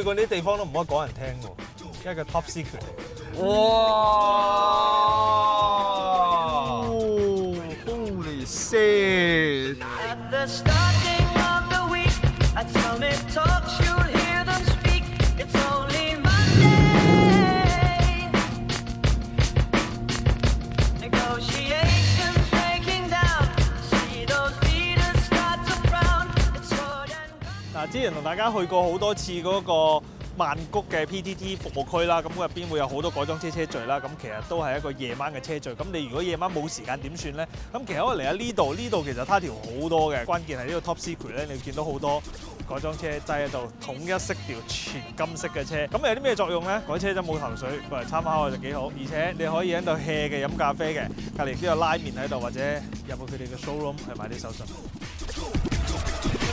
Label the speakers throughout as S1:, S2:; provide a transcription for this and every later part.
S1: 過呢啲地方都唔可以講人聽喎，因為個 top secret 嚟。
S2: 哇！Holy shit！
S3: At the starting of the week, at Summit Talks, you'll hear them speak. It's only Monday. Negotiations breaking down. See those leaders start to frown. It's sword and gun.
S1: 嗱，之前同大家去過好多次嗰個曼谷嘅 PTT 服務區啦，咁入邊會有好多改裝車車序啦，咁其實都係一個夜晚嘅車序。咁你如果夜晚冇時間點算咧？咁其實可以嚟喺呢度，呢度其實他條好多嘅，關鍵係呢個 Top Secret 咧，你會見到好多改裝車擠喺度，統一色調全金色嘅車。咁有啲咩作用咧？改車真冇頭緒，過嚟參考下就幾好。而且你可以喺度 hea 嘅飲咖啡嘅，隔離亦都有拉麵喺度，或者入去佢哋嘅 showroom 去買啲手信。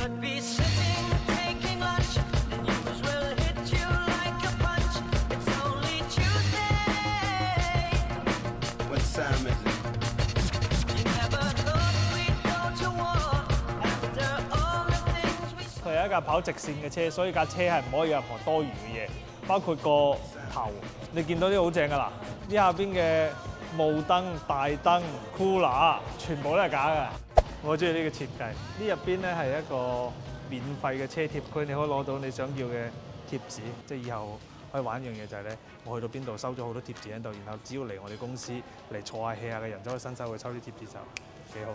S3: Could be sitting, taking lunch. The news will hit you like a punch. It's only Tuesday.
S2: What time is it?
S3: You never thought we'd go to war after all the things we saw.
S1: 佢係一架跑直線嘅車，所以架車係唔可以有任何多餘嘅嘢，包括個頭。你見到啲好正㗎啦，呢下邊嘅霧燈、大燈、cooler 全部都係假嘅。我中意呢個設計。呢入邊咧係一個免費嘅車貼區，你可以攞到你想要嘅貼紙，即係以後可以玩一樣嘢就係咧，我去到邊度收咗好多貼紙喺度，然後只要嚟我哋公司嚟坐下 hea 下嘅人，就可以伸手去抽啲貼紙走，幾好。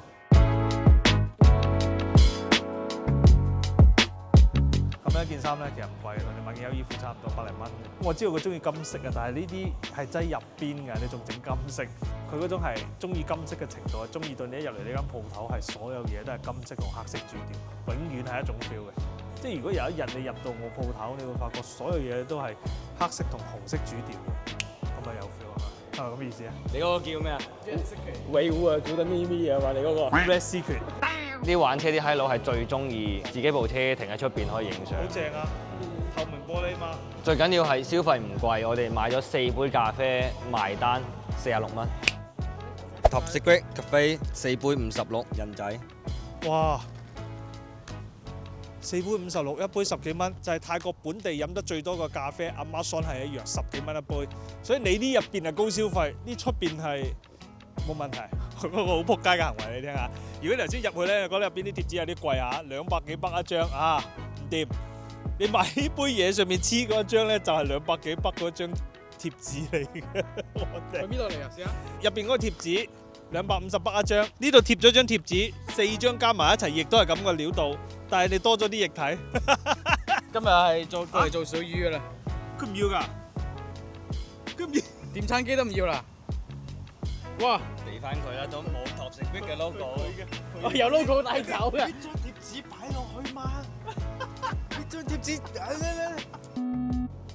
S1: 咁一件衫咧，其實唔貴，同你買件優衣庫差唔多100零蚊。我知道佢中意金色啊，但係呢啲係擠入邊㗎，你仲整金色，佢嗰種係中意金色嘅程度係中意到你一入嚟呢間鋪頭係所有嘢都係金色同黑色主調，永遠係一種 feel 嘅。即係如果有一日你入到我鋪頭，你會發覺所有嘢都係黑色同紅色主調嘅，咁啊有 feel 啊，係咪咁意思啊？
S4: 你嗰個叫咩啊？維護啊，做得咪咪啊嘛！你嗰個
S1: Red Secret
S4: 啲玩車啲閪佬係最中意自己部車停喺出邊可以影相。
S1: 好正啊，透明玻璃嘛。
S4: 最緊要係消費唔貴，我哋買咗4杯咖啡，埋單46蚊。
S5: Top Secret Cafe 4杯56人仔。
S1: 哇！4杯56，一杯10幾蚊，就係泰國本地飲得最多個咖啡，Amazon 係一樣10幾蚊一杯。所以你呢入邊係高消費，呢出邊係冇問題。嗰個好撲街嘅行為你聽下。如果你頭先入去咧，覺得入邊啲貼紙有啲貴啊，200幾北一張啊，唔掂。你買呢杯嘢上面黐嗰一張咧，就係200幾北嗰張貼紙嚟嘅。我哋
S6: 喺邊度嚟啊？試下。
S1: 入邊嗰個貼紙250北一張，呢度貼咗張貼紙，4張加埋一齊，亦都係咁嘅料度，但係你多咗啲液體。
S6: 今日係過嚟做水魚噶啦，
S1: 佢唔要㗎，佢唔要。
S6: 點餐機都唔要啦。哇！
S5: 俾翻佢啦，都冇 Top Secret 嘅 logo。
S6: 我有 logo 帶走嘅。
S1: 呢張貼紙擺落去嘛？呢張貼紙，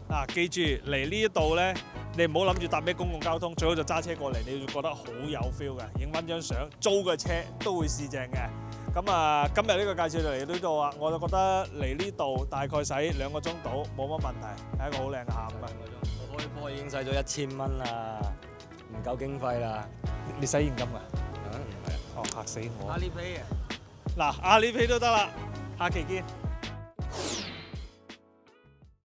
S1: 嗱，記住嚟呢一度咧，你唔好諗住搭咩公共交通，最好就揸車過嚟，你會覺得好有 feel 嘅，影翻張相，租嘅車都會試正嘅。咁啊，今日呢個介紹就嚟到呢度啊，我就覺得嚟呢度大概使2個鐘到，冇乜問題，係一個好靚嘅下午啊！
S5: 我開波已經使咗1000蚊啦，唔夠經費啦。
S1: 你使現金㗎？
S5: 唔係啊。
S1: 哦，嚇死我！
S6: 阿里 Pay 啊！
S1: 嗱，阿里 Pay 都得啦，下期見。